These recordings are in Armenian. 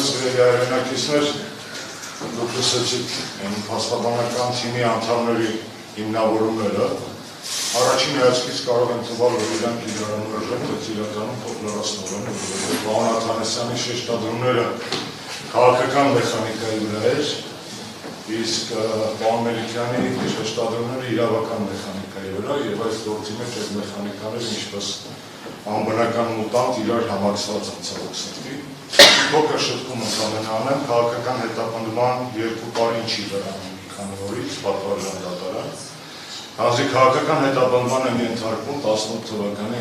սիրելի հայրենակիցներ, դուք լսեցիք փաստաբանական թիմի անդամների հիմնավորումները, առաջին հայացքից կարող են թվալ, որ իրանք իրարանորժեն, բայց իրականում փոքրացնող են, որովհետև Վահան Աթանասյանի շեշտադրումները քաղաքական մեխանիկայի վրա էր, իսկ Պարոն Մելիքյանի շեշտադրումները իրավական մեխանիկայի վրա, եւ այս գործի մեջ այդ մեխանիկաները ինչպես անբնական մուտանտ իրար համակցված են ցավոք սրտի։ Փոքր շտկում ընդամենը անեմ, քաղաքական հետապնդման 2 տարին չի վերանում մի քանի օրից պատվարժան դատարան։ Հանձի քաղաքական հետապնդման են ենթարկվում 18 թվականի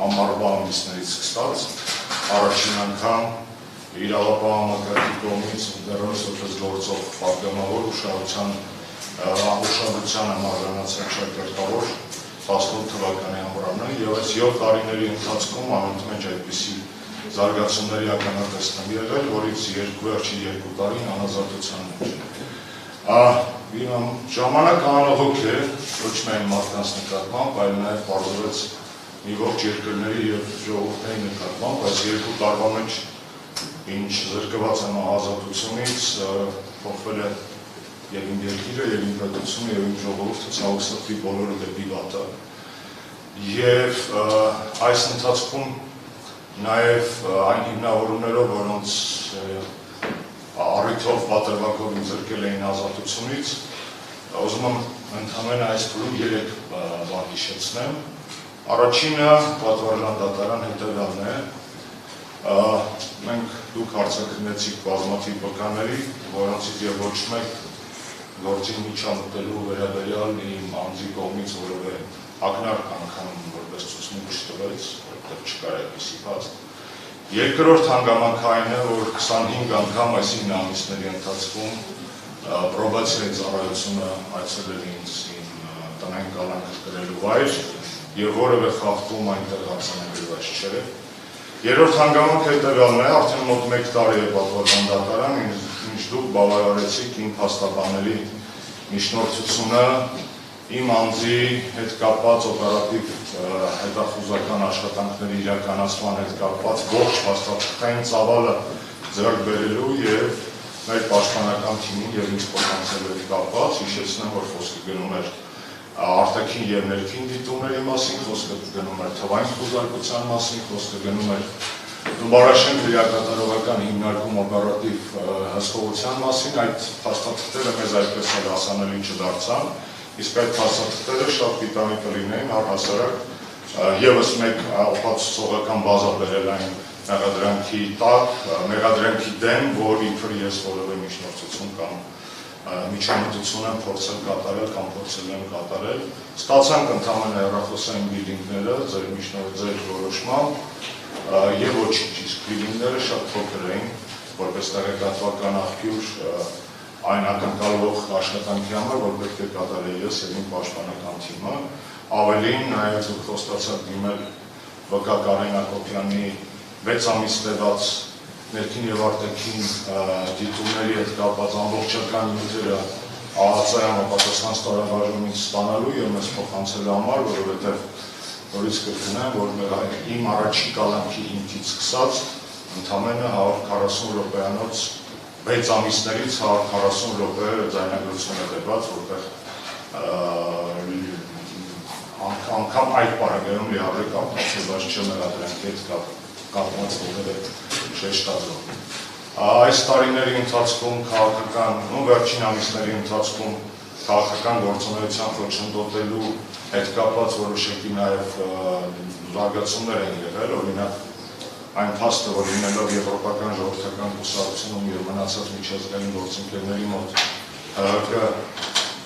ամառվա ամիսներից սկսած, առաջին անգամ իրավապահ համակարգի կողմից դեռևս որպես գործող պատգամավոր ուշադրության համաձայնացած շրջակայքավոր 18 թվականի ամռանն է, եւ այս 7 տարիների ընթացքում անընդմեջ այդպիսի զարգացումների ականատեսն են եղել, որից վերջին 2 տարին անազատության մեջ։ Ժամանակ անհոգ է, ոչ միայն մարդկանց նկատմամբ, այլ նաեւ պարզվեց մի ողջ երկրների եւ ժողովրդների նկատմամբ, այս 2 տարվա մեջ ինչ զրկված եմ ազատությունից, փոխվել է եւ իմ երկիրը, եւ իմ պետությունը, եւ իմ ժողովուրդը ցավոք սրտի բոլորը դեպի վատը։ Եվ այս ընթացքում նաեւ այն հիմնավորումներով, որոնց առիթով պատրվակով ինձ զրկել էին ազատությունից, ուզում եմ ընդհանրապես այս փուլում 3 բան հիշեցնեմ։ Առաջինը պատվարժան դատարան հետևյալն է։ Մենք դուք արձակնեցիք բազմաթիվ վկաների, որոնցից եւ ոչ մեկ գործին միջամտելու վերաբերյալ իմ անձի կողմից որևէ ակնարկ անգամ որպես ցուցմունք չտվեց, որտեղ չկար այդպիսի փաստ։ Երկրորդ հանգամանքային է, որ 25 անգամ այս 9 ամիսների ընթացքում պրոբացիայի ծառայությունը այցելել ինձ իմ տնային կալանքը կրելու վայր եւ որևէ խախտում այնտեղ արձանագրված չէ։ Երրորդ հանգամանքը հետևյալն է, արդեն մոտ 1 տարի է պատվարժան դատարան, ինչ դուք բավարարեցիք իմ փաստաբանների միջնորդությունը իմ անձի հետ կապված օպերատիվ հետախուզական աշխատանքների իրականացման հետ կապված ողջ փաստաթղթային ծավալը ձեռք բերելու եւ մեր պաշտպանական թիմին եւ ինձ փոխանցելու հետ կապված, հիշեցնեմ, որ խոսքը գնում էր արտաքին եւ ներքին դիտումների մասին, խոսքը գնում էր թվային խուզարկության մասին, խոսքը գնում էր Դուբարաշեն քրեակատարողական հիմնարկում օպերատիվ հսկողության մասին, այդ փաստաթղթերը մեզ այդպես էլ հասանելի չդարձան, իսկ այդ փաստաթղթերը շատ պիտանի կլինեին առհասարակ եւս մեկ ապացուցողական բազա բերել այն մեղադրանքի դեմ, որ իբր ես որևէ միջնորդություն կամ միջամտություն եմ փորձել կատարել կամ փորձել եմ կատարել։ Ստացանք ընդհանրապես հեռախոսային բիլինգները ձեր որոշմամբ եւ ոչինչ, իսկ բիլինգները շատ փոքր էին, որպես տեղեկատվական աղբյուր այն ակնկալվող աշխատանքի համար, որ պետք է կատարեի ես եւ իմ պաշտպանական թիմը, ավելին նաեւ դուք խոստացաք դիմել ՎԿ Կարեն Հակոբյանի 6 ամիս տևած ներքին եւ արտաքին դիտումների հետ կապված ամբողջական նյութերը ԱԱՑ-ը պատասխան ստորաբաժանումից ստանալու եւ մեզ փոխանցելու համար, որովհետեւ նորից կգնամ, որ իմ առաջին կալանքի հիմքից սկսած ընդամենը 140 րոպեանոց 6 ամիսներից 140 րոպե ձայնագրություն է տևած, որտեղ անգամ այդ պարագայում լիարժեք ապացուցված չէ մեղադրանքի հետ կապված որևէ շեշտադրում։ Այս տարիների ընթացքում քաղաքական, վերջին ամիսների ընթացքում քաղաքական գործունեության խոչընդոտելու հետ կապված որոշակի նաև զարգացումներ են եղել, օրինակ այն փաստը, որ լինելով եվրոպական ժողովրդական կուսակցությունում եւ մնացած միջազգային գործընկերների մոտ ՀՀԿ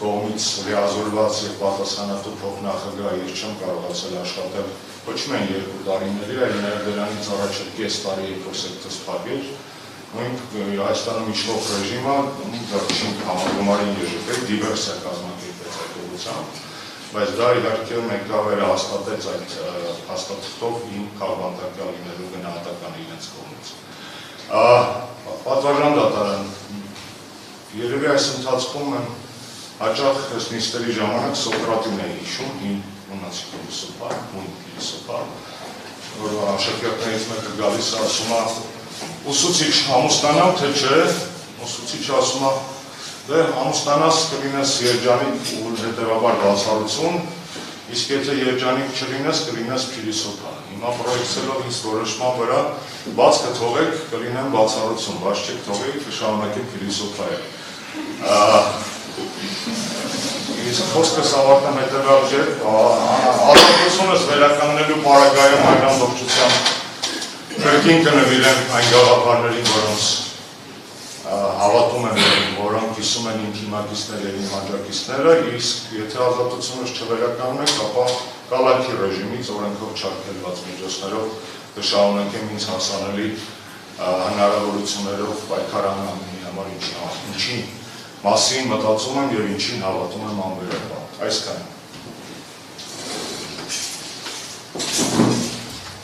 կողմից լիազորված եւ պատասխանատու փոխնախագահ ես չեմ կարողացել աշխատել ոչ միայն 2 տարիների, այլ նաեւ դրանից առաջ կես տարի երկու սեկտորս փակել։ Մենք Հայաստանում իշխող ռեժիմը վերջին համագումարին եժվեց դիվերսիա կազմակերպեց այդ ուղղությամբ, բայց դա իհարկե մեկավերը հաստատեց այդ հաստատելով իմ քաղաքական լինելու գնահատականը իրենց կողմից։ Պատվարժան դատարան երևի այս ընթացքում հաճախ նիստերի ժամանակ Սոկրատին է հիշում, հին ունացի փիլիսոփա, որ աշակերտներից մեկը գալիս ասում է ուսուցիչ ամուսնանամ, թե չէ, ուսուցիչը ասում է, դե ամուսնանաս կլինես երջանիկ ու հետևաբար բացառություն, իսկ եթե երջանիկ չլինես, կլինես փիլիսոփա։ Հիմա պրոյեկցելով ինձ որոշման վրա, բաց կթողեք, կլինեմ բացառություն, բաց չեք թողեք, կշարունակեք փիլիսոփայել։ Իսկ խոսքս ավարտեմ հետևյալ կերպ, ազատությունս վերականգնելու պարագայում այն ամբողջությամբ կրկին կնվիրեմ այն գաղափարներին, որոնց հավատում եմ, որոնք կիսում են իմ թիմակիցները եւ իմ աջակիցները, իսկ եթե ազատությունս չվերականգնենք, ապա կալաքի ռեժիմից օրենքով չարգելված միջոցներով կշարունակեմ ինձ հասանելի հնարավորություններով պայքարանալ մի համար ինչի մասին մտածում եմ եւ ինչին հավատում եմ անվերապահ։ Այսքանը։